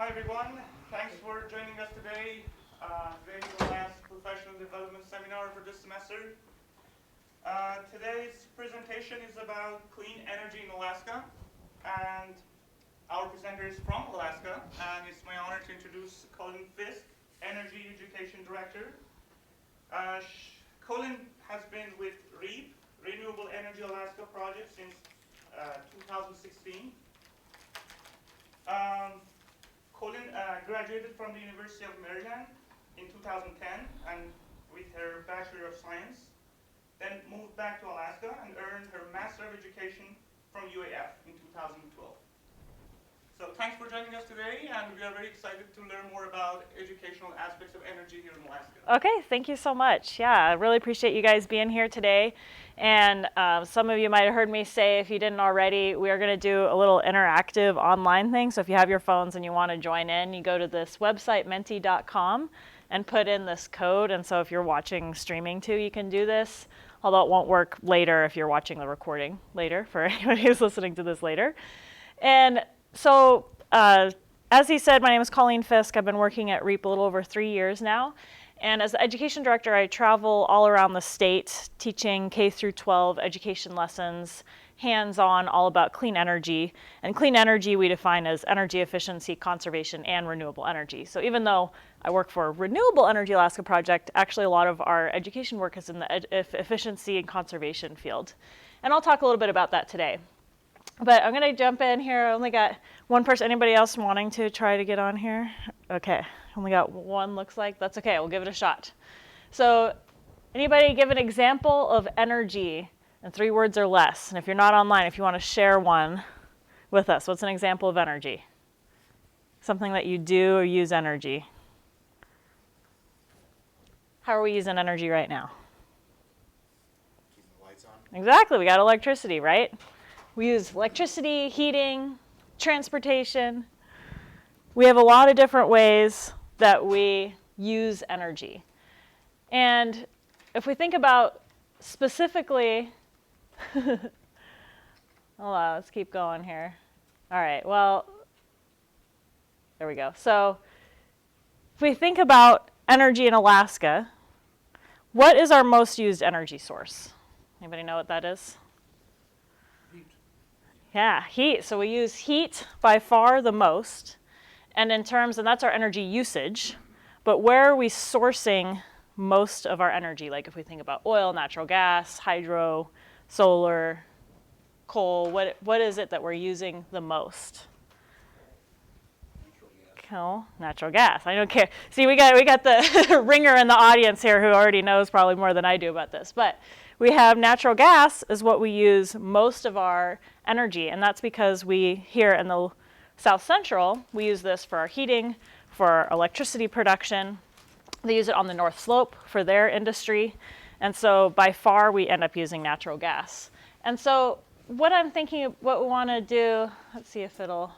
Hi everyone, thanks for joining us today. Today is the last professional development seminar for this semester. Today's presentation is about clean energy in Alaska, and our presenter is from Alaska, and it's my honor to introduce Colleen Fisk, Energy Education Director. Colleen has been with REAP, Renewable Energy Alaska Project, since 2016. Colleen graduated from the University of Maryland in 2010 and with her Bachelor of Science, then moved back to Alaska and earned her Master of Education from UAF in 2012. So thanks for joining us today, and we are very excited to learn more about educational aspects of energy here in Alaska. Okay, thank you so much. Yeah, I really appreciate you guys being here today. And some of you might have heard me say, if you didn't already, we are going to do a little interactive online thing. So if you have your phones and you want to join in, you go to this website, menti.com, and put in this code. And so if you're watching streaming too, you can do this, although it won't work later if you're watching the recording later, for anybody who's listening to this later. And so as he said, my name is Colleen Fisk. I've been working at REAP a little over 3 years now. And as the education director, I travel all around the state teaching K through 12 education lessons, hands-on, all about clean energy. And clean energy we define as energy efficiency, conservation, and renewable energy. So even though I work for Renewable Energy Alaska Project, actually a lot of our education work is in the efficiency and conservation field. And I'll talk a little bit about that today. But I'm going to jump in here. I only got one person. Anybody else wanting to try to get on here? Okay. Only got one, looks like. That's okay. We'll give it a shot. So anybody give an example of energy in 3 words or less? And if you're not online, if you want to share one with us, what's an example of energy? Something that you do or use energy. How are we using energy right now? Keeping the lights on. Exactly. We got electricity, right? We use electricity, heating, transportation. We have a lot of different ways that we use energy. And if we think about specifically, hold on, let's keep going here. All right, well, there we go. So if we think about energy in Alaska, what is our most used energy source? Anybody know what that is? Yeah, heat. So we use heat by far the most. And in terms, and that's our energy usage. But where are we sourcing most of our energy? Like if we think about oil, natural gas, hydro, solar, coal, what is it that we're using the most? Natural gas. I don't care. See, we got the ringer in the audience here who already knows probably more than I do about this. But we have natural gas is what we use most of our energy, and that's because we here in the South Central, we use this for our heating, for our electricity production. They use it on the North Slope for their industry, and so by far we end up using natural gas. And so what I'm thinking, what we want to do, let's see if it'll,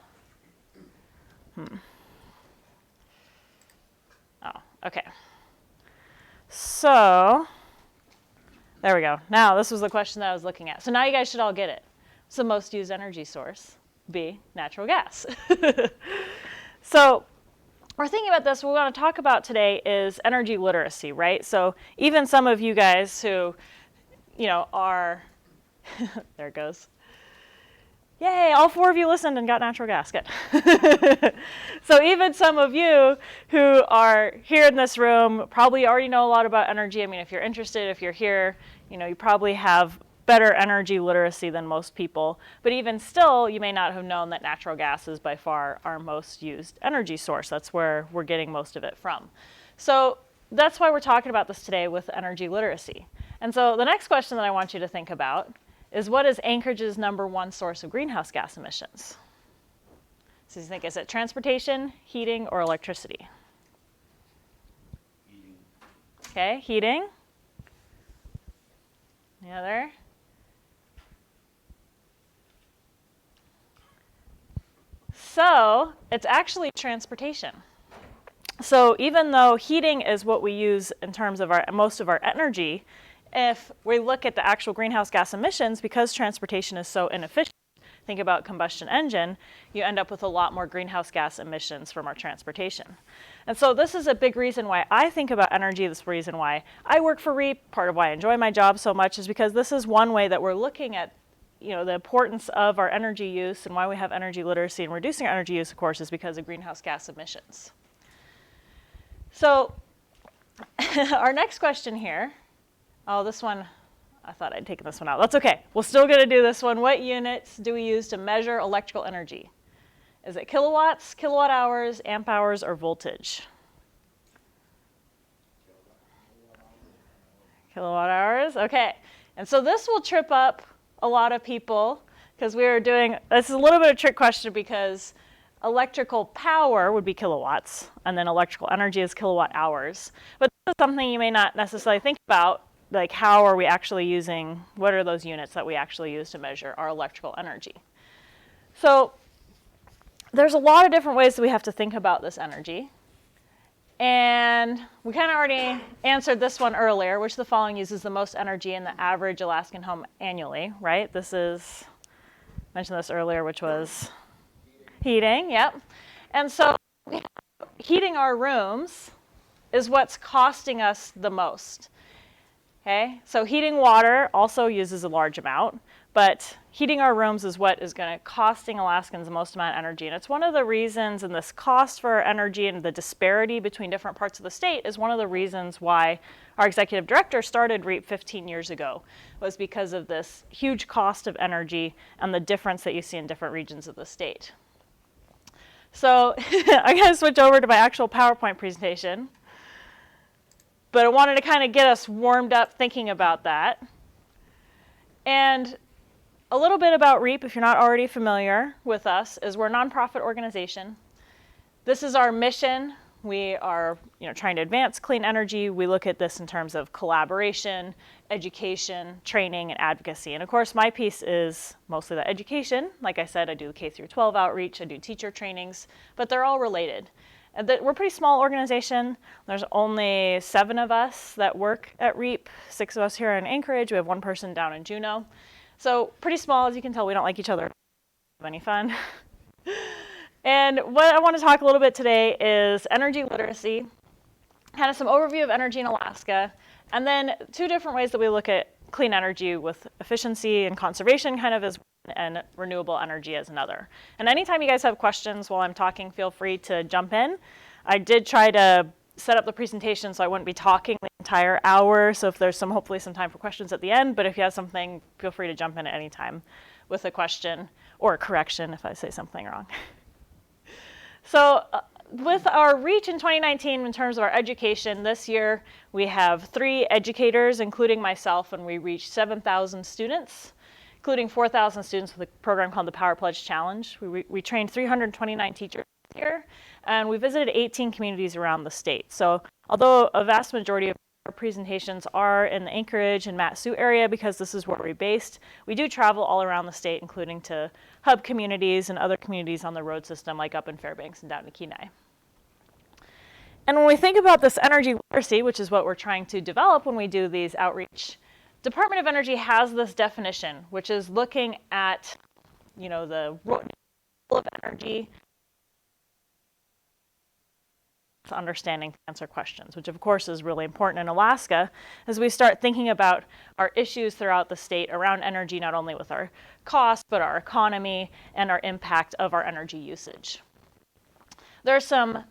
Oh, okay. So there we go. Now, this was the question that I was looking at. So now you guys should all get it. What's the most used energy source? B, natural gas. So we're thinking about this. What we want to talk about today is energy literacy, right? So even some of you guys who, are, there it goes. Yay, all 4 of you listened and got natural gas. Good. So even some of you who are here in this room probably already know a lot about energy. I mean, if you're interested, if you're here, you probably have better energy literacy than most people. But even still, you may not have known that natural gas is by far our most used energy source. That's where we're getting most of it from. So that's why we're talking about this today with energy literacy. And so the next question that I want you to think about is, what is Anchorage's #1 source of greenhouse gas emissions? So you think, is it transportation, heating, or electricity? Heating. Okay, heating. Any other? So it's actually transportation. So even though heating is what we use in terms of most of our energy, if we look at the actual greenhouse gas emissions, because transportation is so inefficient, think about combustion engine, you end up with a lot more greenhouse gas emissions from our transportation. And so this is a big reason why I think about energy. This is the reason why I work for REAP. Part of why I enjoy my job so much is because this is one way that we're looking at the importance of our energy use, and why we have energy literacy and reducing our energy use, of course, is because of greenhouse gas emissions. So our next question here, this one, I thought I'd taken this one out. That's okay. We're still going to do this one. What units do we use to measure electrical energy? Is it kilowatts, kilowatt hours, amp hours, or voltage? Kilowatt hours, okay. And so this will trip up a lot of people because this is a little bit of a trick question because electrical power would be kilowatts and then electrical energy is kilowatt hours. But this is something you may not necessarily think about, like how are we actually using, what are those units that we actually use to measure our electrical energy? So there's a lot of different ways that we have to think about this energy. And we kind of already answered this one earlier, which the following uses the most energy in the average Alaskan home annually, right? This is, mentioned this earlier, which was heating, yep. And so heating our rooms is what's costing us the most, okay? So heating water also uses a large amount, but heating our rooms is what is going to costing Alaskans the most amount of energy. And it's one of the reasons, and this cost for our energy and the disparity between different parts of the state is one of the reasons why our executive director started REAP 15 years ago, was because of this huge cost of energy and the difference that you see in different regions of the state. So I'm going to switch over to my actual PowerPoint presentation. But I wanted to kind of get us warmed up thinking about that. And a little bit about REAP, if you're not already familiar with us, is we're a nonprofit organization. This is our mission. We are trying to advance clean energy. We look at this in terms of collaboration, education, training, and advocacy. And of course, my piece is mostly the education. Like I said, I do the K through 12 outreach. I do teacher trainings, but they're all related. And we're a pretty small organization. There's only 7 of us that work at REAP, 6 of us here in Anchorage. We have 1 person down in Juneau. So pretty small, as you can tell. We don't like each other. Have any fun? And what I want to talk a little bit today is energy literacy, kind of some overview of energy in Alaska, and then 2 different ways that we look at clean energy with efficiency and conservation kind of as one, and renewable energy as another. And anytime you guys have questions while I'm talking, feel free to jump in. I did try to set up the presentation so I wouldn't be talking the entire hour, so if there's hopefully some time for questions at the end, but if you have something, feel free to jump in at any time with a question or a correction if I say something wrong. So with our reach in 2019 in terms of our education, this year we have 3 educators, including myself, and we reached 7,000 students, including 4,000 students with a program called the Power Pledge Challenge. We trained 329 teachers this year, and we visited 18 communities around the state. So although a vast majority of our presentations are in the Anchorage and Mat-Su area because this is where we're based, we do travel all around the state, including to hub communities and other communities on the road system, like up in Fairbanks and down in Kenai. And when we think about this energy literacy, which is what we're trying to develop when we do these outreach, Department of Energy has this definition, which is looking at, the role of energy, understanding to answer questions, which of course is really important in Alaska as we start thinking about our issues throughout the state around energy, not only with our costs, but our economy and our impact of our energy usage. There's some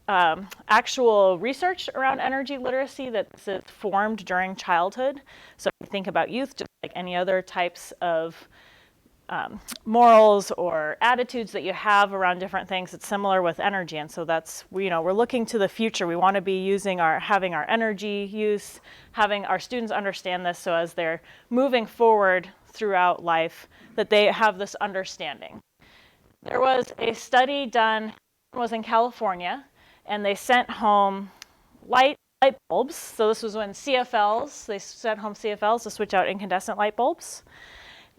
actual research around energy literacy that's formed during childhood. So if you think about youth, just like any other types of morals or attitudes that you have around different things, it's similar with energy. And so that's, we're looking to the future. We want to be having our energy use, having our students understand this so as they're moving forward throughout life, that they have this understanding. There was a study done, it was in California, and they sent home light bulbs. So this was when they sent home CFLs to switch out incandescent light bulbs.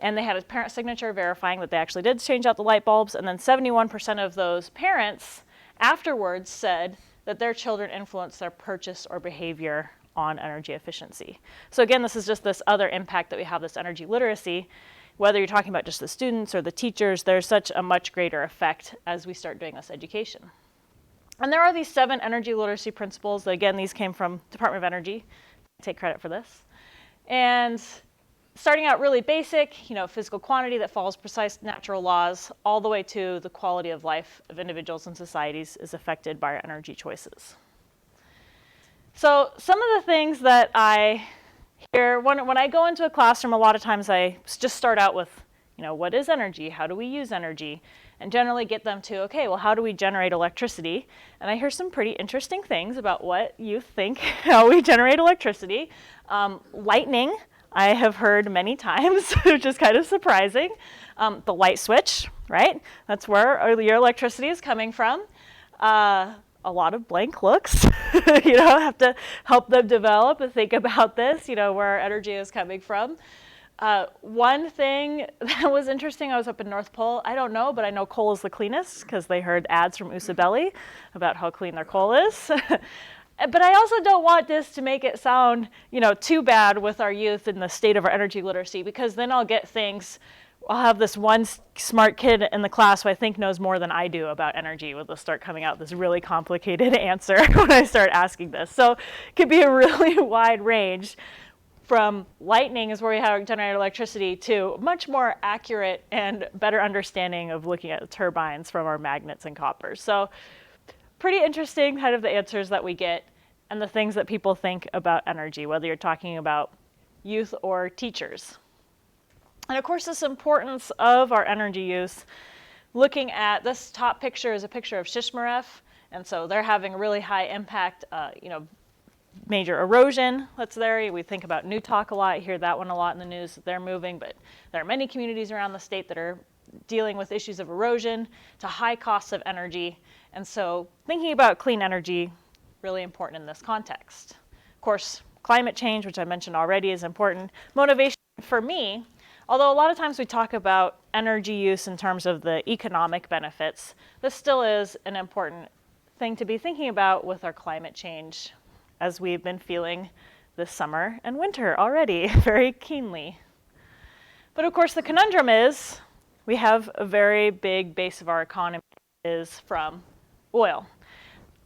And they had a parent signature verifying that they actually did change out the light bulbs. And then 71% of those parents afterwards said that their children influenced their purchase or behavior on energy efficiency. So again, this is just this other impact that we have, this energy literacy. whether you're talking about just the students or the teachers, there's such a much greater effect as we start doing this education. And there are these 7 energy literacy principles. Again, these came from Department of Energy. I take credit for this. And starting out really basic, physical quantity that follows precise natural laws, all the way to the quality of life of individuals and societies is affected by our energy choices. So some of the things that I hear, when I go into a classroom, a lot of times I just start out with, what is energy? How do we use energy? And generally get them to, okay, well, how do we generate electricity? And I hear some pretty interesting things about what you think, how we generate electricity. Lightning, I have heard many times, which is kind of surprising. The light switch, right? That's where your electricity is coming from. A lot of blank looks. Have to help them develop and think about this, where our energy is coming from. One thing that was interesting, I was up in North Pole. I don't know, but I know coal is the cleanest because they heard ads from Usabelli about how clean their coal is. But I also don't want this to make it sound, too bad with our youth and the state of our energy literacy, because then I'll get things. I'll have this one smart kid in the class who I think knows more than I do about energy, where they'll start coming out this really complicated answer when I start asking this. So it could be a really wide range. From lightning is where we generate electricity to much more accurate and better understanding of looking at the turbines from our magnets and coppers. So pretty interesting kind of the answers that we get and the things that people think about energy, whether you're talking about youth or teachers. And of course, this importance of our energy use, looking at this top picture is a picture of Shishmaref, and so they're having a really high impact, major erosion that's there. We think about Newtok a lot, hear that one a lot in the news, that they're moving, but there are many communities around the state that are dealing with issues of erosion, to high costs of energy, and so thinking about clean energy, really important in this context. Of course, climate change, which I mentioned already, is important. Motivation for me, although a lot of times we talk about energy use in terms of the economic benefits, this still is an important thing to be thinking about with our climate change, as we've been feeling this summer and winter already very keenly. But of course, the conundrum is we have a very big base of our economy is from oil.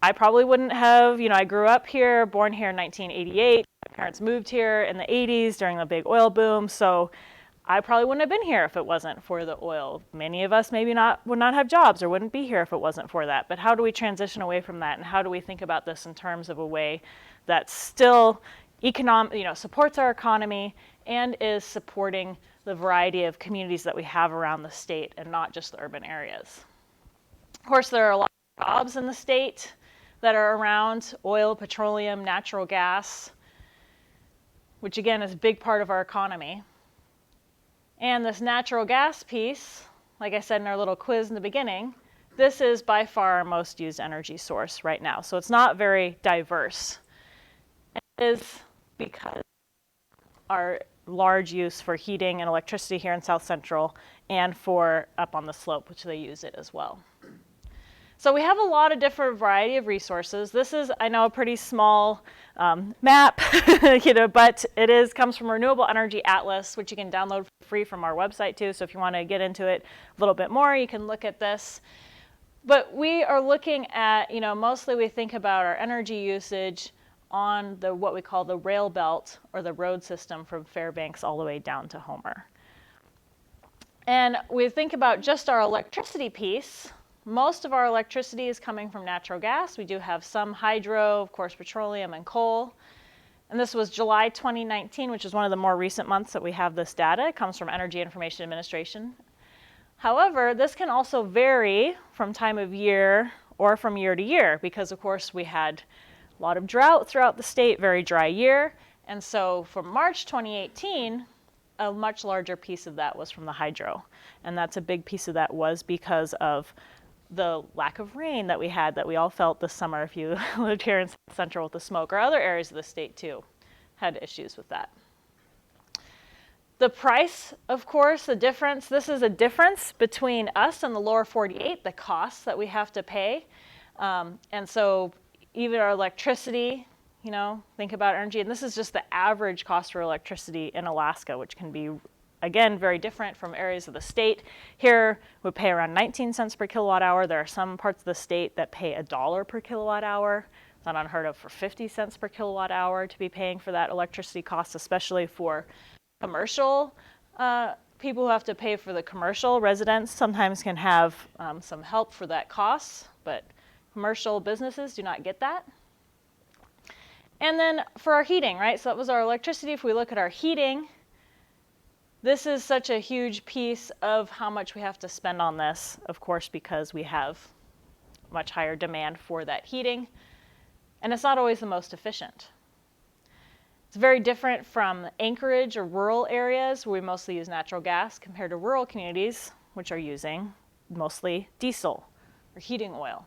I probably wouldn't have, I grew up here, born here in 1988. My parents moved here in the 80s during the big oil boom, so I probably wouldn't have been here if it wasn't for the oil. Many of us maybe would not have jobs or wouldn't be here if it wasn't for that. But how do we transition away from that, and how do we think about this in terms of a way that still supports our economy and is supporting the variety of communities that we have around the state and not just the urban areas? Of course, there are a lot of jobs in the state that are around oil, petroleum, natural gas, which again is a big part of our economy. And this natural gas piece, like I said in our little quiz in the beginning, this is by far our most used energy source right now. So it's not very diverse. And it is because our large use for heating and electricity here in South Central and for up on the slope, which they use it as well. So we have a lot of different variety of resources. This is, I know, a pretty small map, but it comes from Renewable Energy Atlas, which you can download for free from our website too. So if you want to get into it a little bit more, you can look at this. But we are looking at, mostly we think about our energy usage on what we call the rail belt or the road system from Fairbanks all the way down to Homer. And we think about just our electricity piece. Most of our electricity is coming from natural gas. We do have some hydro, of course, petroleum and coal. And this was July 2019, which is one of the more recent months that we have this data. It comes from Energy Information Administration. However, this can also vary from time of year or from year to year because, of course, we had a lot of drought throughout the state, very dry year. And so from March 2018, a much larger piece of that was from the hydro. And that's a big piece of that was because of the lack of rain that we all felt this summer if you lived here in South Central with the smoke, or other areas of the state too had issues with that. The price, of course, the difference, this is a difference between us and the lower 48, the costs that we have to pay. And so even our electricity, think about energy, and this is just the average cost for electricity in Alaska, which can be again, very different from areas of the state. Here, we pay around 19 cents per kilowatt hour. There are some parts of the state that pay $1 per kilowatt hour. It's not unheard of for 50 cents per kilowatt hour to be paying for that electricity cost, especially for commercial people who have to pay for the commercial. Residents sometimes can have some help for that cost, but commercial businesses do not get that. And then for our heating, right? So that was our electricity. If we look at our heating, this is such a huge piece of how much we have to spend on this, of course, because we have much higher demand for that heating. And it's not always the most efficient. It's very different from Anchorage or rural areas where we mostly use natural gas compared to rural communities, which are using mostly diesel or heating oil.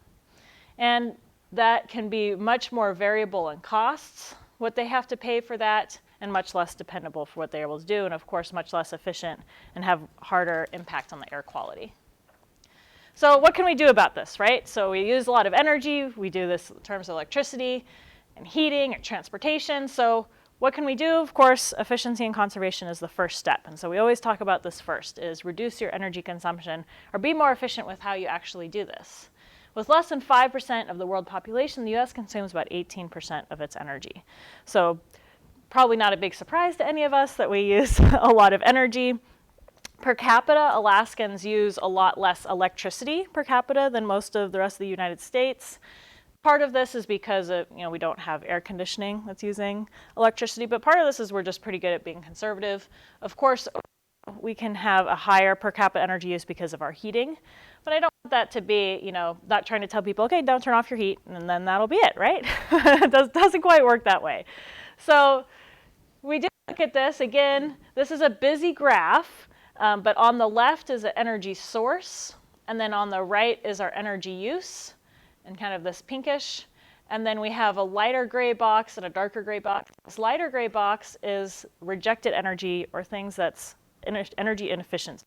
And that can be much more variable in costs, what they have to pay for that, and much less dependable for what they're able to do, and of course much less efficient and have harder impact on the air quality. So what can we do about this, right? So we use a lot of energy. We do this in terms of electricity and heating and transportation. So what can we do? Of course, efficiency and conservation is the first step. And so we always talk about this first, is reduce your energy consumption or be more efficient with how you actually do this. With less than 5% of the world population, the US consumes about 18% of its energy. So probably not a big surprise to any of us that we use a lot of energy. Per capita, Alaskans use a lot less electricity per capita than most of the rest of the United States. Part of this is because we don't have air conditioning that's using electricity, but part of this is we're just pretty good at being conservative. Of course, we can have a higher per capita energy use because of our heating, but I don't want that to be, not trying to tell people, okay, don't turn off your heat, and then that'll be it, right? It doesn't quite work that way. So we did look at this. Again, this is a busy graph, but on the left is an energy source, and then on the right is our energy use, and kind of this pinkish. And then we have a lighter gray box and a darker gray box. This lighter gray box is rejected energy or things that's energy inefficient.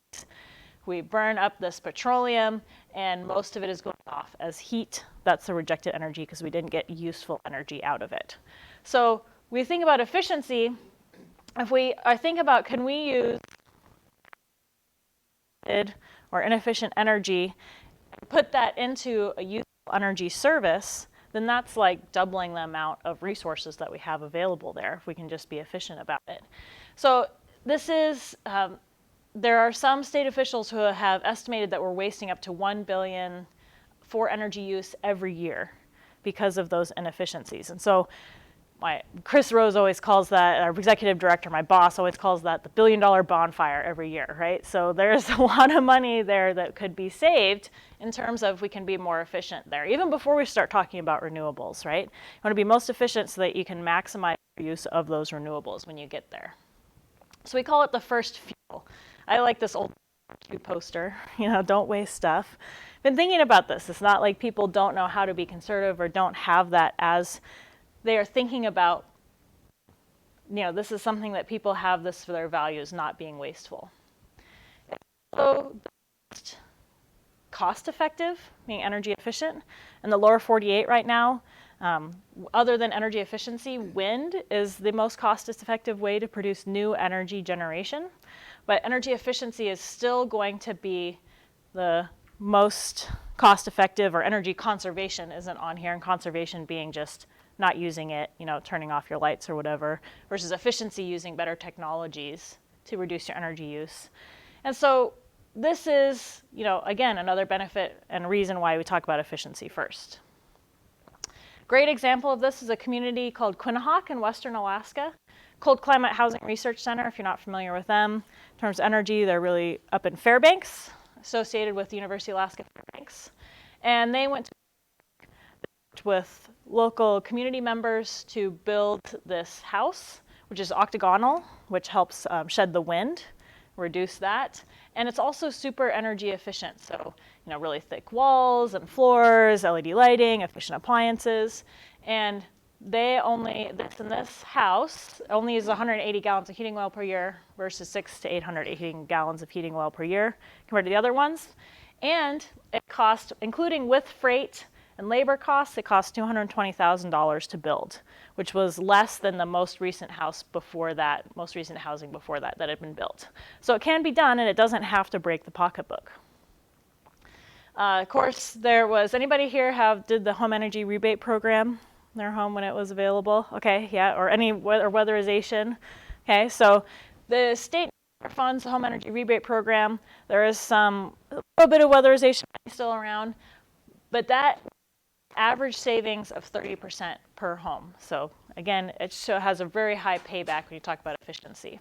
We burn up this petroleum and most of it is going off as heat. That's the rejected energy because we didn't get useful energy out of it. So we think about efficiency. If I think about, can we use or inefficient energy, put that into a useful energy service, then that's like doubling the amount of resources that we have available there if we can just be efficient about it. So this is, there are some state officials who have estimated that we're wasting up to $1 billion for energy use every year because of those inefficiencies. And so Chris Rose always calls that, our executive director, my boss, always calls that the $1 billion bonfire every year, right? So there's a lot of money there that could be saved in terms of we can be more efficient there, even before we start talking about renewables, right? You want to be most efficient so that you can maximize the use of those renewables when you get there. So we call it the first fuel. I like this old poster, don't waste stuff. Been thinking about this. It's not like people don't know how to be conservative or don't have that as they are thinking about, this is something that people have this for their values, not being wasteful. So cost effective, being energy efficient. In the lower 48 right now, other than energy efficiency, wind is the most cost effective way to produce new energy generation. But energy efficiency is still going to be the most cost effective, or energy conservation isn't on here, and conservation being just not using it, turning off your lights or whatever, versus efficiency using better technologies to reduce your energy use. And so this is, again, another benefit and reason why we talk about efficiency first. Great example of this is a community called Quinnahock in Western Alaska. Cold Climate Housing Research Center, if you're not familiar with them. In terms of energy, they're really up in Fairbanks, associated with the University of Alaska Fairbanks. And they went with local community members to build this house, which is octagonal, which helps shed the wind, reduce that. And it's also super energy efficient. So, really thick walls and floors, LED lighting, efficient appliances. And they this house only uses 180 gallons of heating oil per year versus 600 to 800 gallons of heating oil per year compared to the other ones. And it cost, including with freight And labor costs, it cost $220,000 to build, which was less than the most recent house before that, most recent housing before that had been built. So it can be done, and it doesn't have to break the pocketbook. Of course, there was, anybody here did the home energy rebate program in their home when it was available? Okay, yeah, or any weatherization. Okay, so the state funds the home energy rebate program. There is a little bit of weatherization still around, but that average savings of 30% per home. So again, it has a very high payback when you talk about efficiency.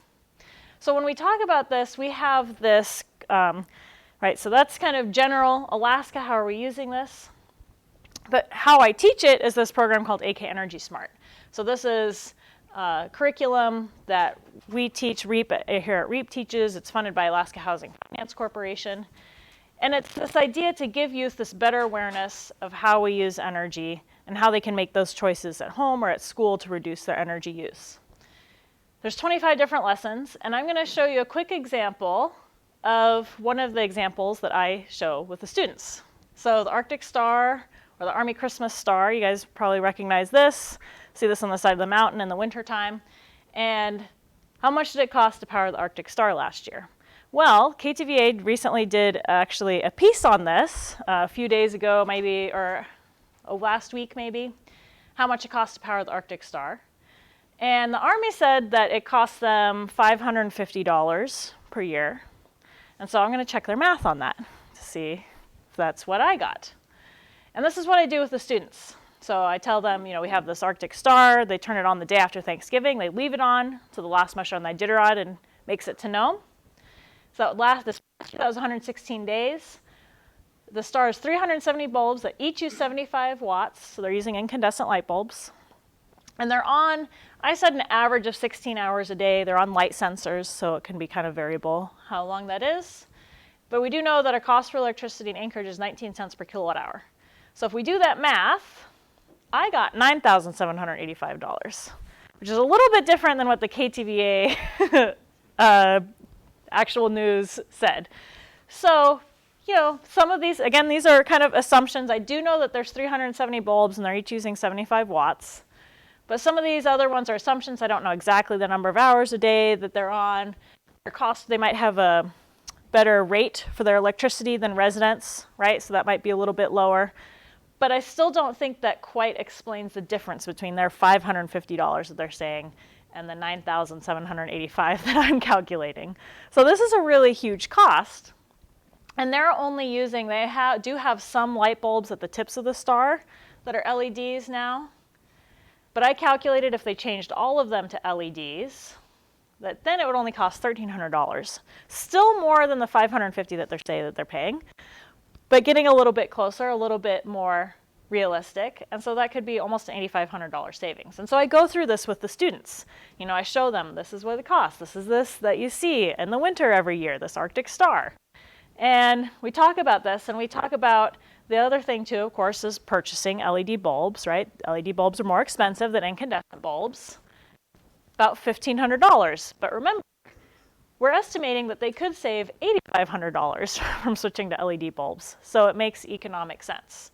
So when we talk about this, we have this, right, so that's kind of general Alaska, how are we using this? But how I teach it is this program called AK Energy Smart. So this is curriculum that we teach, REAP here at REAP teaches. It's funded by Alaska Housing Finance Corporation. And it's this idea to give youth this better awareness of how we use energy and how they can make those choices at home or at school to reduce their energy use. There's 25 different lessons, and I'm going to show you a quick example of one of the examples that I show with the students. So the Arctic Star, or the Army Christmas Star, you guys probably recognize this. See this on the side of the mountain in the wintertime. And how much did it cost to power the Arctic Star last year? Well, KTVA recently did actually a piece on this a few days ago, maybe, or last week maybe, how much it cost to power the Arctic Star. And the Army said that it cost them $550 per year. And so I'm going to check their math on that to see if that's what I got. And this is what I do with the students. So I tell them, you know, we have this Arctic Star. They turn it on the day after Thanksgiving. They leave it on to the last measure on the Iditarod and makes it to NOM. So this past year, that was 116 days. The star is 370 bulbs that each use 75 watts. So they're using incandescent light bulbs. And they're on, I said an average of 16 hours a day. They're on light sensors, so it can be kind of variable how long that is. But we do know that our cost for electricity in Anchorage is 19 cents per kilowatt hour. So if we do that math, I got $9,785, which is a little bit different than what the KTVA actual news said. So, you know, some of these, again, these are kind of assumptions. I do know that there's 370 bulbs and they're each using 75 watts. But some of these other ones are assumptions. I don't know exactly the number of hours a day that they're on. Their cost, they might have a better rate for their electricity than residents, right? So that might be a little bit lower. But I still don't think that quite explains the difference between their $550 that they're saying and the $9,785 that I'm calculating. So this is a really huge cost. And they're only using, they do have some light bulbs at the tips of the star that are LEDs now. But I calculated if they changed all of them to LEDs, that then it would only cost $1,300. Still more than the $550 that they're saying that they're paying, but getting a little bit closer, a little bit more realistic. And so that could be almost an $8,500 savings. And so I go through this with the students. You know, I show them this is what it costs. This is this that you see in the winter every year, this Arctic Star. And we talk about this, and we talk about the other thing too, of course, is purchasing LED bulbs, right? LED bulbs are more expensive than incandescent bulbs, about $1,500. But remember, we're estimating that they could save $8,500 from switching to LED bulbs. So it makes economic sense.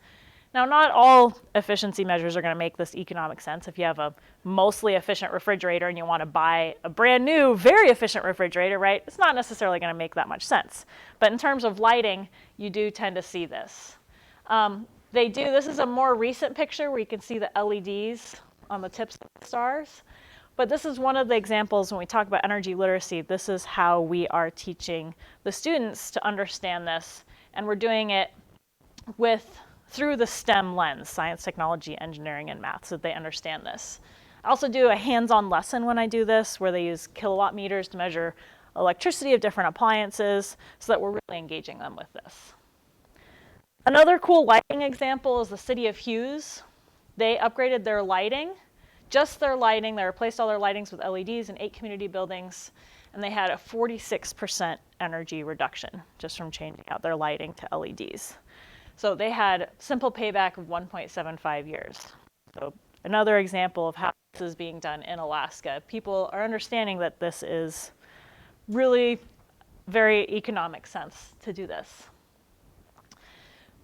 Now, not all efficiency measures are going to make this economic sense. If you have a mostly efficient refrigerator and you want to buy a brand new, very efficient refrigerator, right? It's not necessarily going to make that much sense. But in terms of lighting, you do tend to see this. This is a more recent picture where you can see the LEDs on the tips of the stars. But this is one of the examples when we talk about energy literacy. This is how we are teaching the students to understand this. And we're doing it through the STEM lens, science, technology, engineering, and math, so that they understand this. I also do a hands-on lesson when I do this, where they use kilowatt meters to measure electricity of different appliances, so that we're really engaging them with this. Another cool lighting example is the city of Hughes. They upgraded their lighting, just their lighting. They replaced all their lightings with LEDs in 8 community buildings, and they had a 46% energy reduction just from changing out their lighting to LEDs. So they had simple payback of 1.75 years. So another example of how this is being done in Alaska. People are understanding that this is really very economic sense to do this.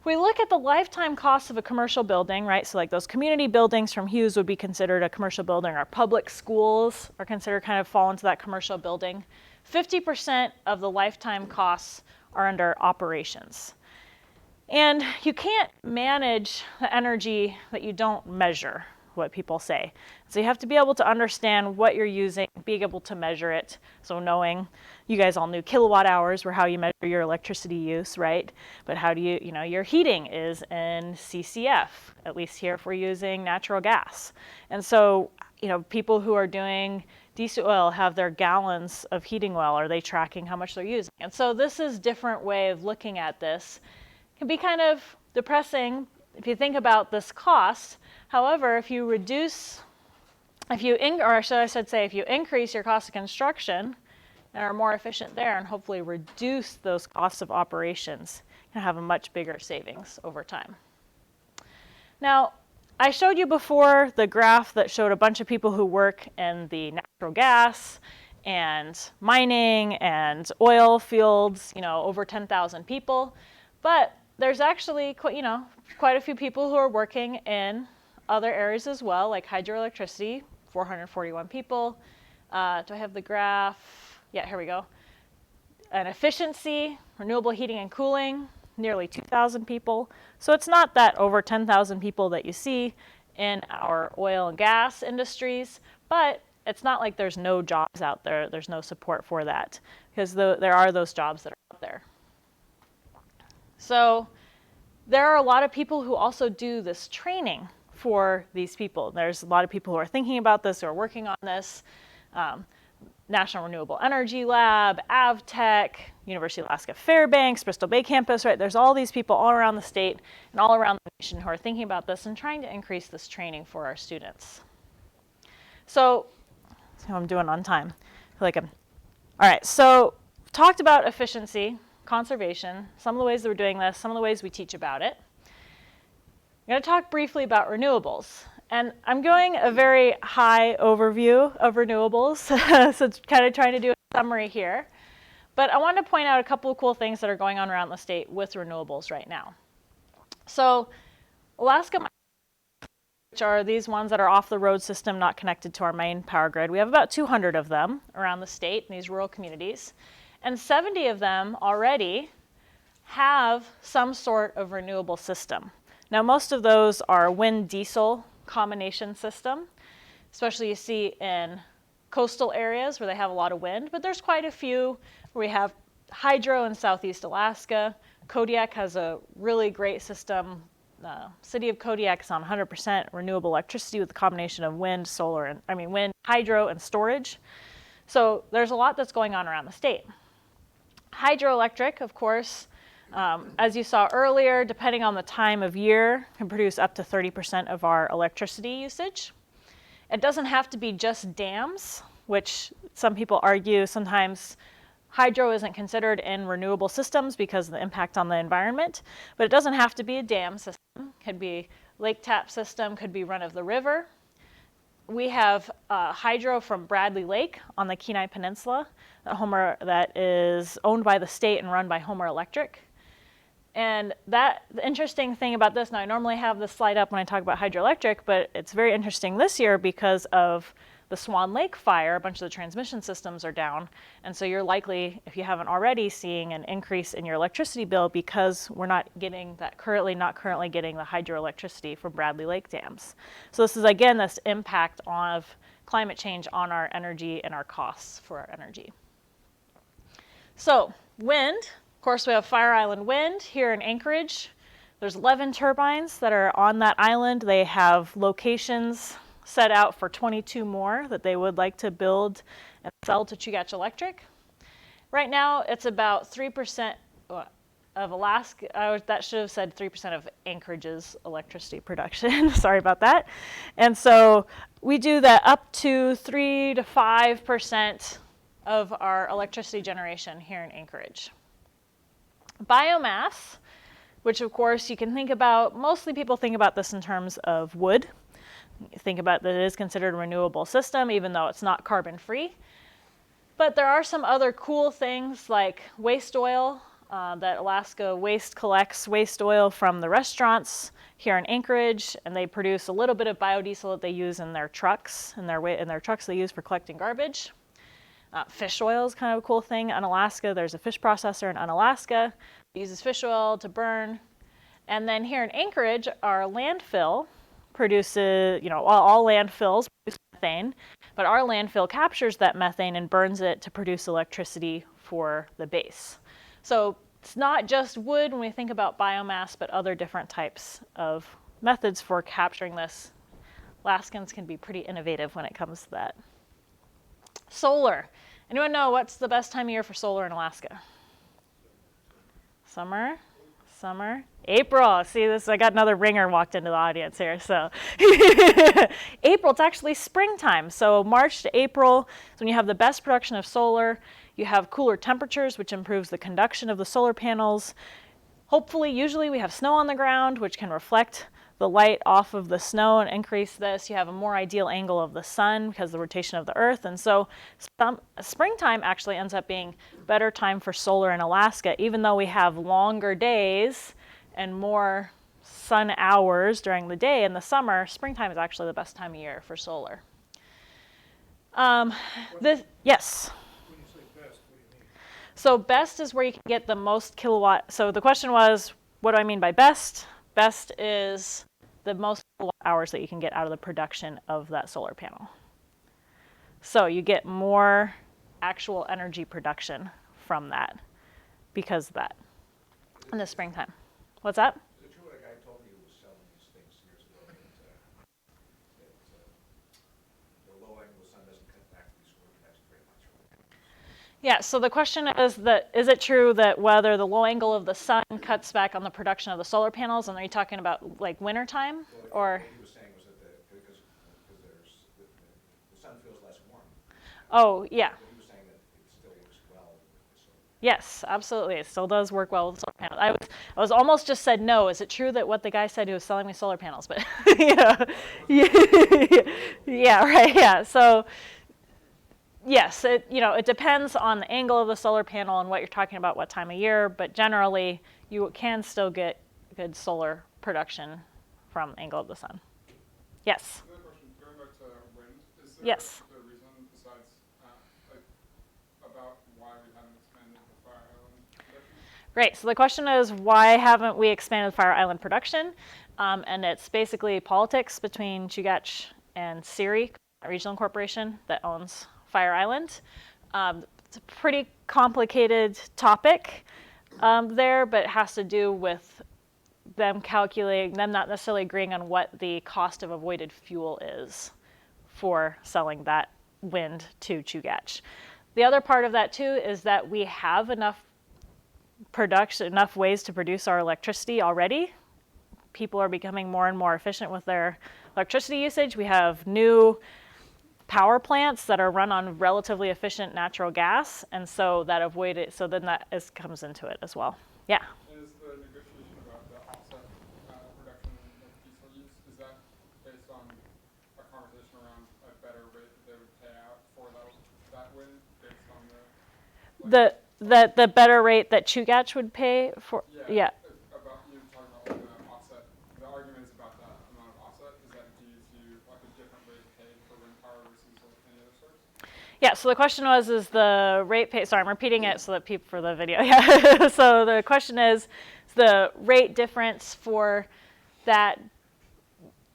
we look at the lifetime cost of a commercial building, right? So like those community buildings from Hughes would be considered a commercial building. Our public schools are considered kind of fall into that commercial building. 50% of the lifetime costs are under operations. And you can't manage the energy that you don't measure, what people say. So you have to be able to understand what you're using, being able to measure it. So knowing, you guys all knew kilowatt hours were how you measure your electricity use, right? But how do you, your heating is in CCF, at least here if we're using natural gas. And so, people who are doing diesel oil have their gallons of heating oil. Are they tracking how much they're using? And so this is a different way of looking at this. It can be kind of depressing if you think about this cost. However, if you increase your cost of construction and are more efficient there and hopefully reduce those costs of operations, you can have a much bigger savings over time. Now, I showed you before the graph that showed a bunch of people who work in the natural gas and mining and oil fields, over 10,000 people. But there's actually quite a few people who are working in other areas as well, like hydroelectricity, 441 people. Do I have the graph? Yeah, here we go. And efficiency, renewable heating and cooling, nearly 2,000 people. So it's not that over 10,000 people that you see in our oil and gas industries, but it's not like there's no jobs out there. There's no support for that, because there are those jobs that are out there. So there are a lot of people who also do this training for these people. There's a lot of people who are thinking about this, who are working on this. National Renewable Energy Lab, AvTech, University of Alaska Fairbanks, Bristol Bay campus, right? There's all these people all around the state and all around the nation who are thinking about this and trying to increase this training for our students. So, see how I'm doing on time. All right, so talked about efficiency, conservation, some of the ways that we're doing this, some of the ways we teach about it. I'm going to talk briefly about renewables. And I'm going a very high overview of renewables, so it's kind of trying to do a summary here. But I want to point out a couple of cool things that are going on around the state with renewables right now. So Alaska, which are these ones that are off the road system, not connected to our main power grid. We have about 200 of them around the state in these rural communities. And 70 of them already have some sort of renewable system. Now, most of those are wind-diesel combination system, especially you see in coastal areas where they have a lot of wind, but there's quite a few where we have hydro in southeast Alaska. Kodiak has a really great system. The city of Kodiak is on 100% renewable electricity with a combination of wind, hydro, and storage. So there's a lot that's going on around the state. Hydroelectric, of course, as you saw earlier, depending on the time of year, can produce up to 30% of our electricity usage. It doesn't have to be just dams, which some people argue sometimes hydro isn't considered in renewable systems because of the impact on the environment, but it doesn't have to be a dam system. It could be lake tap system, could be run of the river. We have hydro from Bradley Lake on the Kenai Peninsula that is owned by the state and run by Homer Electric. And the interesting thing about this, now I normally have this slide up when I talk about hydroelectric, but it's very interesting this year because of the Swan Lake fire, a bunch of the transmission systems are down. And so you're likely, if you haven't already, seeing an increase in your electricity bill because we're not getting that not currently getting the hydroelectricity from Bradley Lake dams. So this is, again, this impact of climate change on our energy and our costs for our energy. So wind. Of course, we have Fire Island Wind here in Anchorage. There's 11 turbines that are on that island. They have locations set out for 22 more that they would like to build and sell to Chugach Electric. Right now, it's about 3% of Alaska. That should have said 3% of Anchorage's electricity production. Sorry about that. And so we do that up to 3 to 5% of our electricity generation here in Anchorage. Biomass, which of course you can think about, mostly people think about this in terms of wood. Think about that it is considered a renewable system, even though it's not carbon free. But there are some other cool things like waste oil that Alaska Waste collects waste oil from the restaurants here in Anchorage, and they produce a little bit of biodiesel that they use in their trucks, in their trucks they use for collecting garbage. Fish oil is kind of a cool thing. In Alaska, there's a fish processor in Unalaska. It uses fish oil to burn. And then here in Anchorage, our landfill produces, all landfills produce methane, but our landfill captures that methane and burns it to produce electricity for the base. So it's not just wood when we think about biomass, but other different types of methods for capturing this. Alaskans can be pretty innovative when it comes to that. Solar. Anyone know what's the best time of year for solar in Alaska? Summer? April. See this? I got another ringer walked into the audience here. So April, it's actually springtime. So March to April is when you have the best production of solar. You have cooler temperatures, which improves the conduction of the solar panels. Hopefully, usually we have snow on the ground, which can reflect the light off of the snow and increase this. You have a more ideal angle of the sun because of the rotation of the earth. And so springtime actually ends up being a better time for solar in Alaska, even though we have longer days and more sun hours during the day in the summer. Springtime is actually the best time of year for solar. Yes? When you say best, what do you mean? So best is where you can get the most kilowatt. So the question was, what do I mean by best? Best is the most kilowatt hours that you can get out of the production of that solar panel. So you get more actual energy production from that because of that in the springtime. What's that? Is it true what a guy told me who was selling these things years ago that the low angle of the sun doesn't cut back these work very much? Yeah, so the question is it true that whether the low angle of the sun cuts back on the production of the solar panels, and are you talking about like winter time? Or What he was saying was that because the sun feels less warm. Oh, yeah. But he was saying that it still works well with the solar. Yes, absolutely. It still does work well with solar panels. I was almost just said no. Is it true that what the guy said who was selling me solar panels? But yeah, yeah, right, yeah. So yes, it depends on the angle of the solar panel and what you're talking about, what time of year. But generally, you can still get good solar production from the angle of the sun. Yes. Another question, going back to wind, is there Yes. a reason besides, about why we haven't expanded the Fire Island production? Great. So the question is, why haven't we expanded Fire Island production? And it's basically politics between Chugach and CIRI, a regional corporation that owns Fire Island. It's a pretty complicated topic there, but it has to do with them not necessarily agreeing on what the cost of avoided fuel is for selling that wind to Chugach. The other part of that too is that we have enough ways to produce our electricity already. People are becoming more and more efficient with their electricity usage. We have new power plants that are run on relatively efficient natural gas, and so then that comes into it as well. Yeah. Is the negotiation about the offset reduction of diesel use, is that based on a conversation around a better rate that they would pay out for that wind based on The better rate that Chugach would pay for? Yeah. About you talking about like an offset, the argument is about the amount of offset. Is that due to like a different rate paid for wind power versus any other source? Yeah, so the question is the rate pay, sorry, I'm repeating it so that people for the video, yeah. So the question is the rate difference for that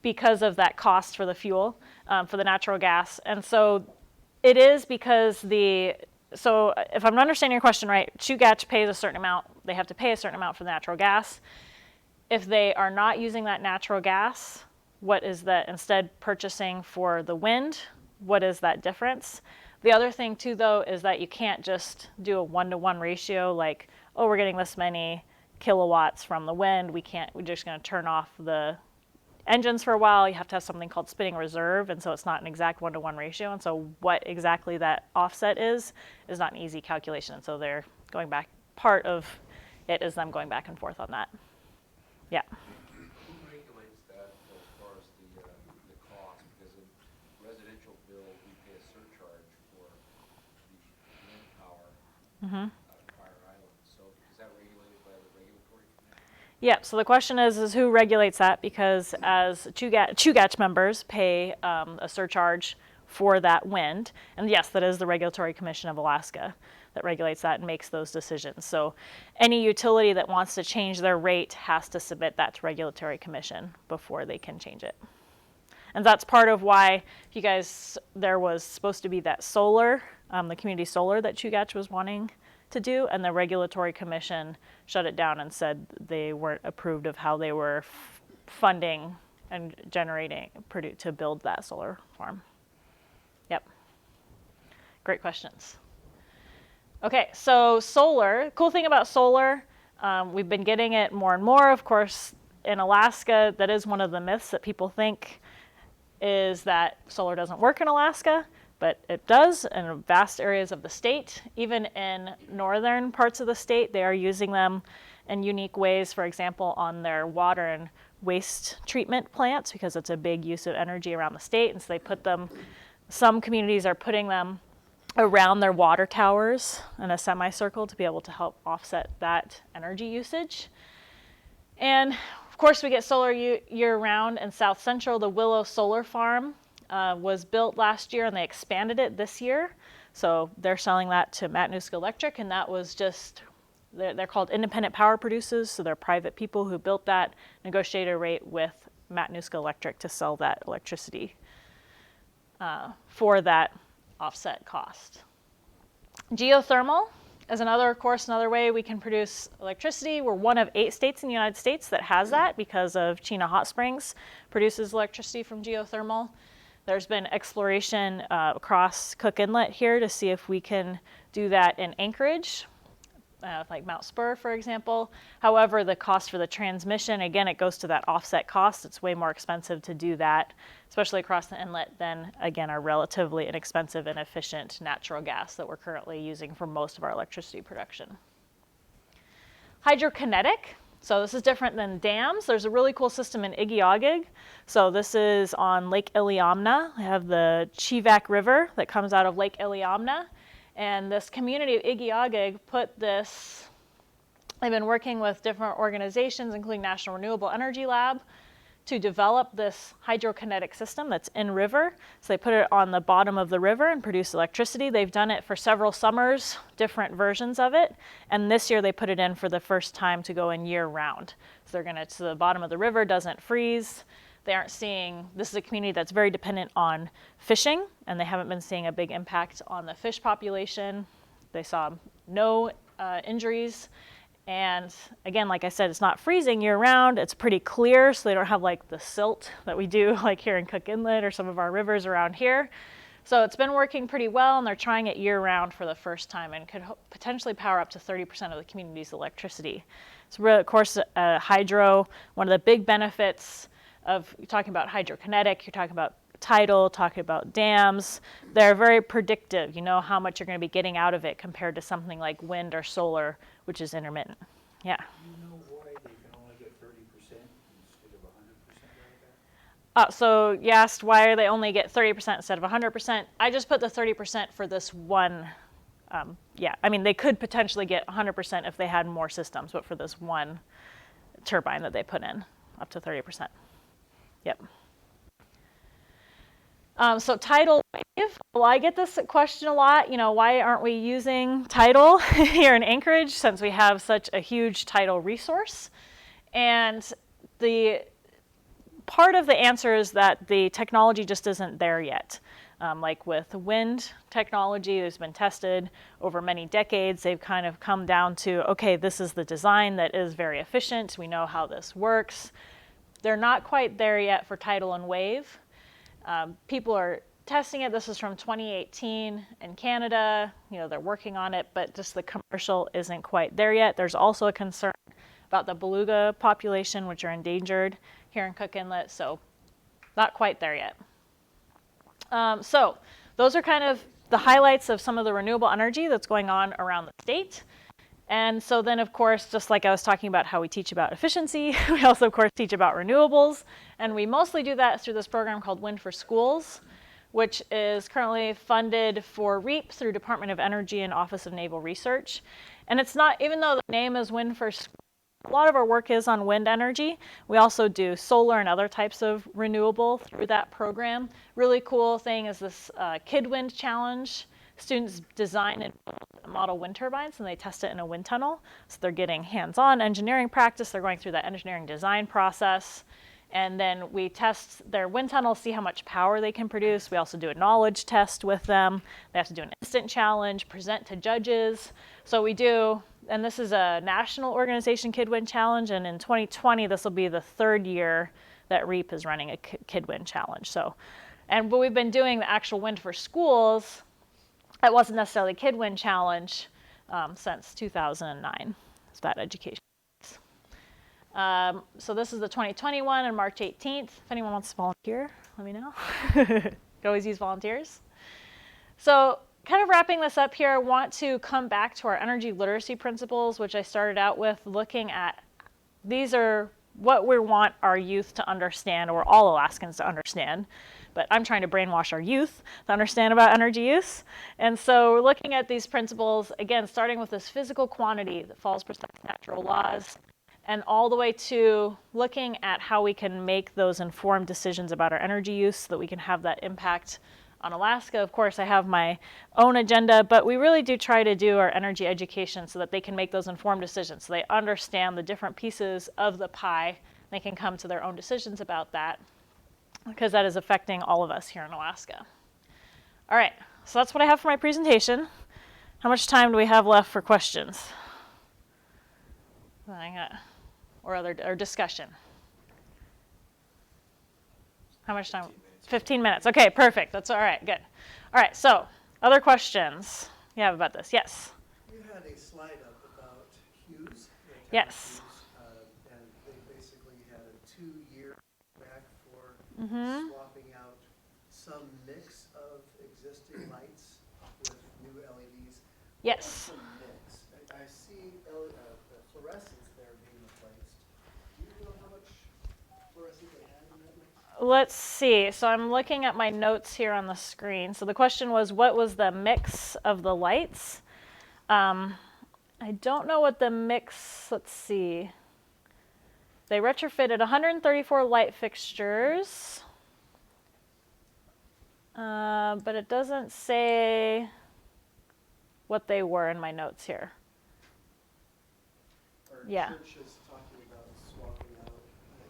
because of that cost for the fuel, for the natural gas. And so it is because so if I'm understanding your question right, Chugach pays a certain amount, they have to pay a certain amount for the natural gas. If they are not using that natural gas, what is that instead purchasing for the wind? What is that difference? The other thing too though is that you can't just do a 1-to-1 ratio like, oh, we're getting this many kilowatts from the wind, we're just gonna turn off the engines for a while. You have to have something called spinning reserve, and so it's not an exact 1-to-1 ratio, and so what exactly that offset is not an easy calculation. So they're going back, part of it is them going back and forth on that. Yeah. Who regulates that as far as the cost? Because in residential bill, we pay a surcharge for the wind power out of Fire Island. So is that regulated Yeah, so the question is who regulates that? Because as Chugach members pay a surcharge for that wind, and yes, that is the Regulatory Commission of Alaska that regulates that and makes those decisions. So any utility that wants to change their rate has to submit that to Regulatory Commission before they can change it. And that's part of why you guys, there was supposed to be that solar, the community solar that Chugach was wanting to do, and the Regulatory Commission shut it down and said they weren't approved of how they were funding and generating to build that solar farm. Yep. Great questions. Okay, so solar, cool thing about solar, we've been getting it more and more. Of course, in Alaska, that is one of the myths that people think is that solar doesn't work in Alaska, but it does in vast areas of the state. Even in northern parts of the state, they are using them in unique ways, for example, on their water and waste treatment plants, because it's a big use of energy around the state. And so they put them, some communities are putting them around their water towers in a semicircle to be able to help offset that energy usage. And of course, we get solar year-round in South Central. The Willow Solar Farm was built last year, and they expanded it this year. So they're selling that to Hydroelectric, and that was just, they're called independent power producers, so they're private people who built that, negotiated a rate with Hydroelectric to sell that electricity for that offset cost. Geothermal is another way we can produce electricity. We're one of 8 states in the United States that has that because of Chena Hot Springs produces electricity from geothermal. There's been exploration across Cook Inlet here to see if we can do that in Anchorage, like Mount Spur, for example. However, the cost for the transmission, again, it goes to that offset cost. It's way more expensive to do that, especially across the inlet, than, again, our relatively inexpensive and efficient natural gas that we're currently using for most of our electricity production. Hydrokinetic. So this is different than dams. There's a really cool system in Igiugig. So this is on Lake Iliamna. I have the Chivak River that comes out of Lake Iliamna. And this community of Igiugig put this, they've been working with different organizations, including National Renewable Energy Lab, to develop this hydrokinetic system that's in river. So they put it on the bottom of the river and produce electricity. They've done it for several summers, different versions of it. And this year they put it in for the first time to go in year round. So they're gonna, so the bottom of the river doesn't freeze. They aren't seeing, this is a community that's very dependent on fishing, and they haven't been seeing a big impact on the fish population. They saw no injuries. And again, like I said, it's not freezing year round. It's pretty clear, so they don't have like the silt that we do like here in Cook Inlet or some of our rivers around here. So it's been working pretty well, and they're trying it year round for the first time and could potentially power up to 30% of the community's electricity. So of course, hydro, one of the big benefits of talking about hydrokinetic, you're talking about tidal, talking about dams, they're very predictive. You know how much you're going to be getting out of it compared to something like wind or solar, which is intermittent. Yeah. Do you know why they can only get 30% instead of 100% right there? So you asked why they only get 30% instead of 100%. I just put the 30% for this one. Yeah, I mean, they could potentially get 100% if they had more systems, but for this one turbine that they put in, up to 30%. Yep. So tidal wave. Well, I get this question a lot. You know, why aren't we using tidal here in Anchorage since we have such a huge tidal resource? And the part of the answer is that the technology just isn't there yet. Like with wind technology, it's been tested over many decades. They've kind of come down to, okay, this is the design that is very efficient. We know how this works. They're not quite there yet for tidal and wave. People are testing it. This is from 2018 in Canada. You know, they're working on it, but just the commercial isn't quite there yet. There's also a concern about the beluga population, which are endangered here in Cook Inlet, so not quite there yet. So those are kind of the highlights of some of the renewable energy that's going on around the state. And so then, of course, just like I was talking about how we teach about efficiency, we also, of course, teach about renewables. And we mostly do that through this program called Wind for Schools, which is currently funded for REAP through Department of Energy and Office of Naval Research. And it's not, even though the name is Wind for Schools, A lot of our work is on wind energy. We also do solar and other types of renewable through that program. Really cool thing is this Kid Wind Challenge. Students design and model wind turbines and they test it in a wind tunnel. So they're getting hands-on engineering practice. They're going through that engineering design process. And then we test their wind tunnel, see how much power they can produce. We also do a knowledge test with them. They have to do an instant challenge, present to judges. So we do, and this is a national organization, Kid Wind Challenge, and in 2020, this will be the 3rd year that REAP is running a Kid Wind Challenge. So, but we've been doing the actual wind for schools. That wasn't necessarily a Kid Wind Challenge since 2009. It's that education. So this is the 2021 on March 18th. If anyone wants to volunteer, let me know. You can always use volunteers. So kind of wrapping this up here, I want to come back to our energy literacy principles, which I started out with looking at. These are what we want our youth to understand, or all Alaskans to understand. But I'm trying to brainwash our youth to understand about energy use. And so we're looking at these principles, again, starting with this physical quantity that follows prescribed natural laws, and all the way to looking at how we can make those informed decisions about our energy use so that we can have that impact on Alaska. Of course, I have my own agenda, but we really do try to do our energy education so that they can make those informed decisions, so they understand the different pieces of the pie. They can come to their own decisions about that, because that is affecting all of us here in Alaska. All right, so that's what I have for my presentation. How much time do we have left for questions? Or discussion? How much time? 15 minutes. Okay, perfect. That's all right. Good. All right, so other questions you have about this? Yes? You had a slide up about Hughes. Yes. Hughes, and they basically had a 2-year back for swapping out some mix of existing lights with new LEDs. Yes. What's the mix? I see the fluorescents there being replaced. Do you know how much fluorescent they had in that mix? Let's see. So I'm looking at my notes here on the screen. So the question was, what was the mix of the lights? I don't know what the mix, let's see. They retrofitted 134 light fixtures, but it doesn't say what they were in my notes here. Our Yeah. church is talking about swapping out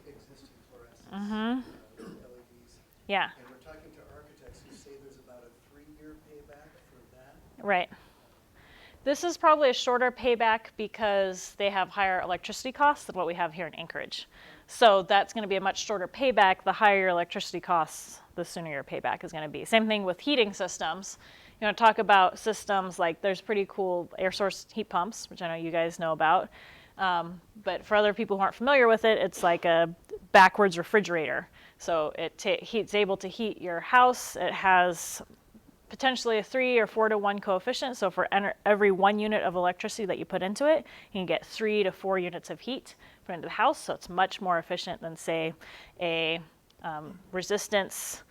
existing fluorescents with LEDs. Yeah, And we're talking to architects who say there's about a 3-year payback for that. right. This is probably a shorter payback because they have higher electricity costs than what we have here in Anchorage. So that's going to be a much shorter payback. The higher your electricity costs, the sooner your payback is going to be. Same thing with heating systems. You want to talk about systems like there's pretty cool air source heat pumps, which I know you guys know about. But for other people who aren't familiar with it, it's like a backwards refrigerator. So it's able to heat your house. It has potentially a 3 or 4 to 1 coefficient. So for every 1 unit of electricity that you put into it, you can get 3 to 4 units of heat put into the house. So it's much more efficient than, say, a resistance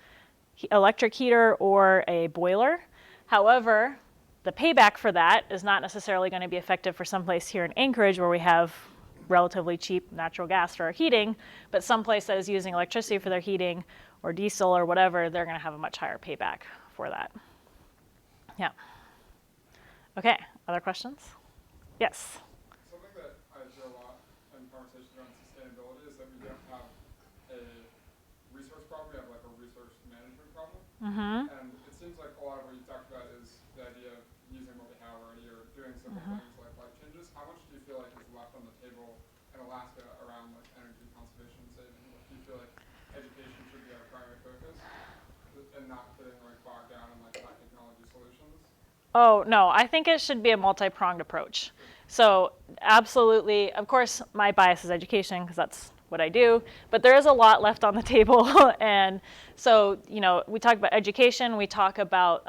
electric heater or a boiler. However, the payback for that is not necessarily going to be effective for someplace here in Anchorage where we have relatively cheap natural gas for our heating, but someplace that is using electricity for their heating or diesel or whatever, they're going to have a much higher payback for that. Yeah. Okay, other questions? Yes. Something that I hear a lot in conversations around sustainability is that we don't have a resource problem, we have like a resource management problem. Mm-hmm. And it seems like a lot of what you talked about is the idea of using what we have already or doing simple things like light changes. How much do you feel like is left on the table in Alaska around like energy conservation and saving? Like, do you feel like education should be our primary focus and not getting like bogged down in like high technology solutions? Oh, no, I think it should be a multi-pronged approach. So absolutely, of course, my bias is education because that's what I do, but there is a lot left on the table. And so, you know, we talk about education, we talk about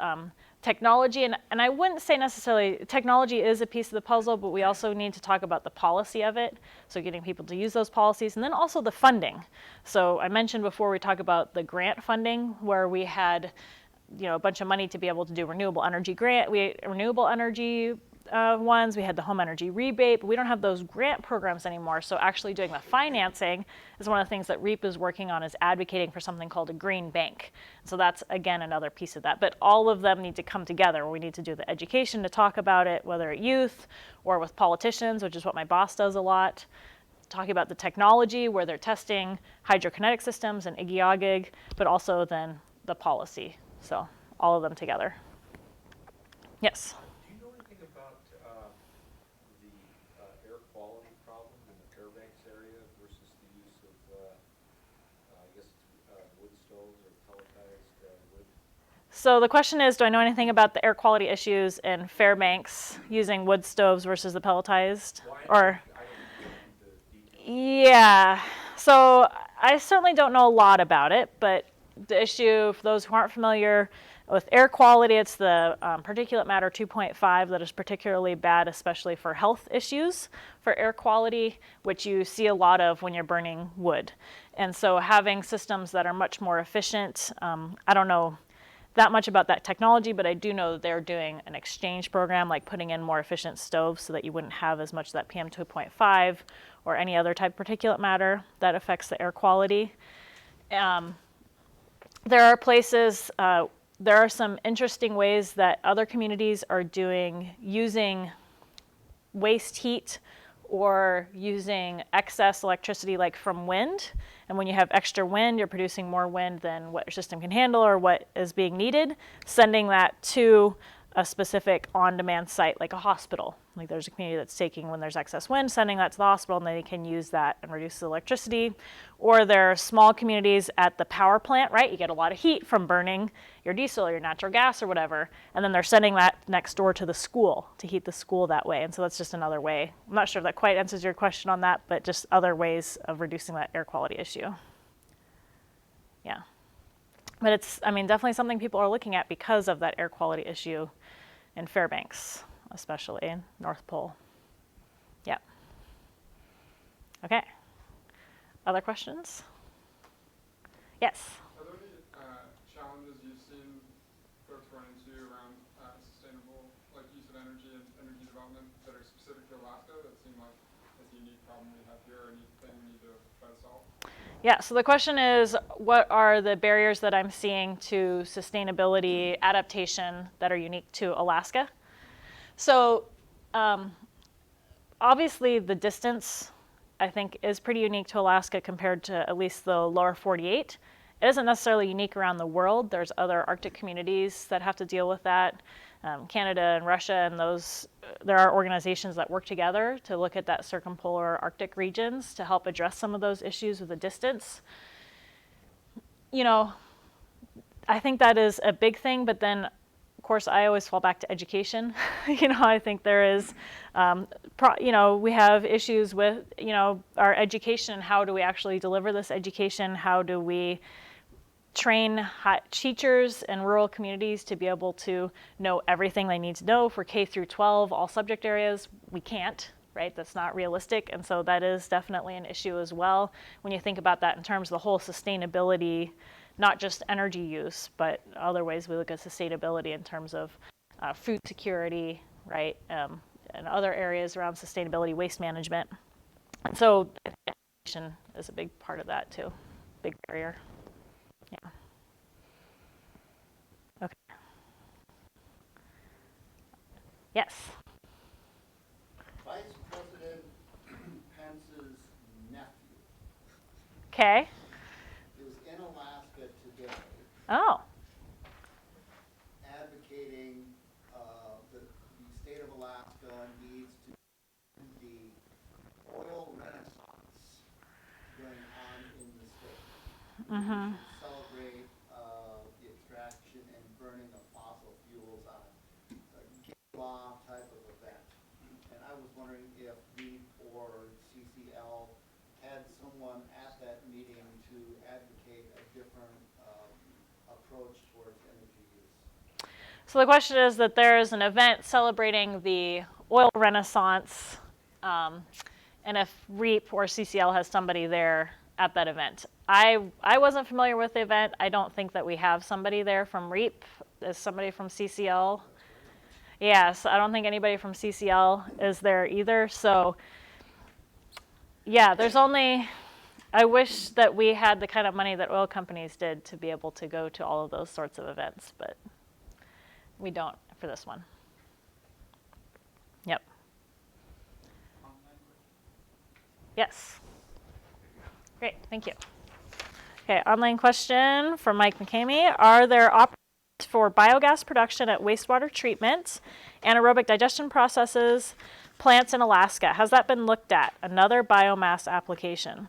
technology, and I wouldn't say necessarily technology is a piece of the puzzle, but we also need to talk about the policy of it. So getting people to use those policies, and then also the funding. So I mentioned before we talk about the grant funding where we had, you know, a bunch of money to be able to do renewable energy ones. We had the home energy rebate, but we don't have those grant programs anymore. So actually doing the financing is one of the things that REAP is working on, is advocating for something called a green bank. So that's, again, another piece of that. But all of them need to come together. We need to do the education to talk about it, whether at youth or with politicians, which is what my boss does a lot. Talking about the technology where they're testing hydrokinetic systems and Igiagig, but also then the policy. So all of them together. Yes? Do you know anything about the air quality problem in the Fairbanks area versus the use of, I guess, wood stoves or pelletized wood? So the question is, do I know anything about the air quality issues in Fairbanks using wood stoves versus the pelletized? Or yeah, so I certainly don't know a lot about it, but the issue, for those who aren't familiar with air quality, it's the particulate matter 2.5 that is particularly bad, especially for health issues for air quality, which you see a lot of when you're burning wood. And so having systems that are much more efficient, I don't know that much about that technology, but I do know that they're doing an exchange program, like putting in more efficient stoves so that you wouldn't have as much of that PM 2.5 or any other type of particulate matter that affects the air quality. There are places, there are some interesting ways that other communities are doing, using waste heat or using excess electricity like from wind. And when you have extra wind, you're producing more wind than what your system can handle or what is being needed, sending that to a specific on-demand site like a hospital. Like there's a community that's taking, when there's excess wind, sending that to the hospital, and they can use that and reduce the electricity. Or there are small communities at the power plant, right? You get a lot of heat from burning your diesel or your natural gas or whatever, and then they're sending that next door to the school to heat the school that way. And so that's just another way. I'm not sure if that quite answers your question on that, but just other ways of reducing that air quality issue. Yeah. But it's, I mean, definitely something people are looking at because of that air quality issue in Fairbanks, especially in North Pole. Yep. Okay. Other questions? Yes. Are there any challenges you've seen folks run into around sustainable, like use of energy and energy development that are specific to Alaska that seem like it's a unique problem we have here, or anything we need to try to solve? Yeah, so the question is, what are the barriers that I'm seeing to sustainability adaptation that are unique to Alaska? So obviously the distance, I think, is pretty unique to Alaska compared to at least the lower 48. It isn't necessarily unique around the world. There's other Arctic communities that have to deal with that. Canada and Russia and those, there are organizations that work together to look at that circumpolar Arctic regions to help address some of those issues with the distance. You know, I think that is a big thing, but then of course I always fall back to education. You know, I think there is, you know, we have issues with, you know, our education. How do we actually deliver this education? How do we train teachers in rural communities to be able to know everything they need to know for K through 12, all subject areas? We can't, right? That's not realistic. And so that is definitely an issue as well. When you think about that in terms of the whole sustainability, not just energy use, but other ways we look at sustainability in terms of food security, right? And other areas around sustainability, waste management. And so education is a big part of that too, big barrier. Yeah. Okay. Yes. Vice President Pence's nephew Okay. is in Alaska today Oh. advocating the state of Alaska needs to end the oil renaissance going on in the state. Mm-hmm. We should celebrate the extraction and burning of fossil fuels on a gala type of event. And I was wondering if we or CCL had someone at that meeting to advocate a different approach towards energy use. So the question is that there is an event celebrating the oil renaissance, and if REAP or CCL has somebody there at that event. I wasn't familiar with the event. I don't think that we have somebody there from REAP. Is somebody from CCL? Yes, I don't think anybody from CCL is there either. So yeah, there's only, I wish that we had the kind of money that oil companies did to be able to go to all of those sorts of events, but we don't for this one. Yep. Yes. Great, thank you. Okay, online question from Mike McCamey. Are there opportunities for biogas production at wastewater treatment, anaerobic digestion processes, plants in Alaska? Has that been looked at? Another biomass application.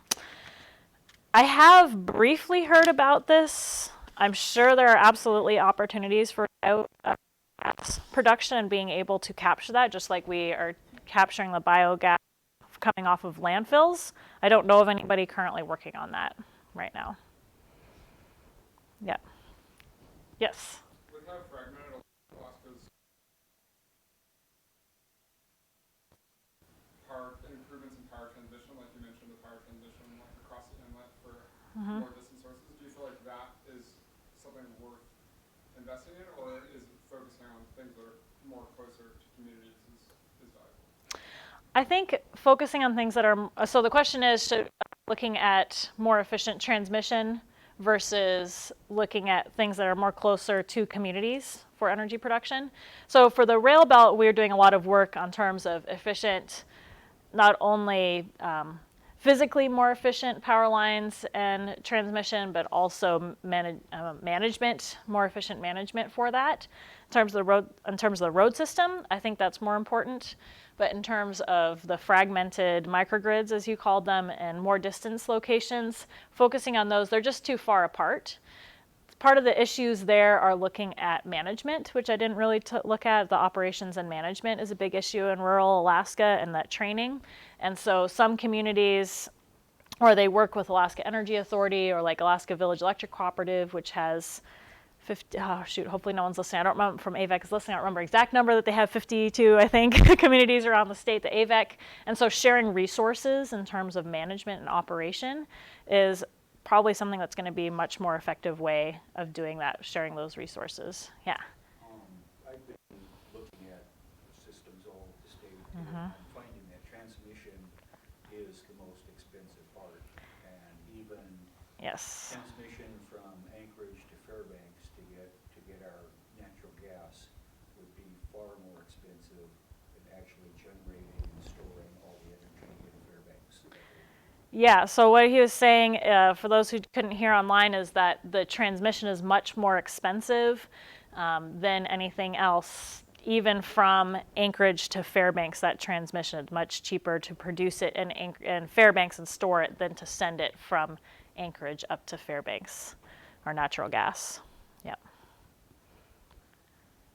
I have briefly heard about this. I'm sure there are absolutely opportunities for biogas production and being able to capture that, just like we are capturing the biogas coming off of landfills. I don't know of anybody currently working on that right now. Yeah. Yes. With how fragmented Alaska's power improvements in power transition, like you mentioned, the power transition like across the inlet for more distant sources, do you feel like that is something worth investing in, or is focusing on things that are more closer to communities is valuable? I think focusing on things that are, so the question is looking at more efficient transmission versus looking at things that are more closer to communities for energy production. So for the rail belt, we're doing a lot of work on terms of efficient, not only physically more efficient power lines and transmission, but also management, more efficient management for that. In terms of the road system, I think that's more important. But in terms of the fragmented microgrids, as you called them, and more distance locations, focusing on those, they're just too far apart. Part of the issues there are looking at management, which I didn't really look at. The operations and management is a big issue in rural Alaska, and that training. And so some communities, or they work with Alaska Energy Authority or like Alaska Village Electric Cooperative, which has 50, oh shoot, hopefully no one's listening. I don't remember from AVEC is listening. I don't remember exact number that they have 52, I think, communities around the state, the AVEC. And so sharing resources in terms of management and operation is probably something that's going to be a much more effective way of doing that, sharing those resources. Yeah. I've been looking at systems all over the state, and I'm finding that transmission is the most expensive part, and even Yes. transmission from Anchorage to Fairbanks to get our natural gas would be far more expensive than actually generating and storing all the energy in Fairbanks. Yeah, so what he was saying, for those who couldn't hear online, is that the transmission is much more expensive than anything else. Even from Anchorage to Fairbanks, that transmission is much cheaper to produce it in Fairbanks and store it than to send it from Anchorage up to Fairbanks, our natural gas. Yep.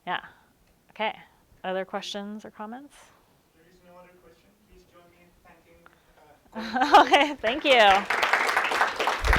Yeah. Okay. Other questions or comments? There is no other question. Please join me in thanking Okay, thank you.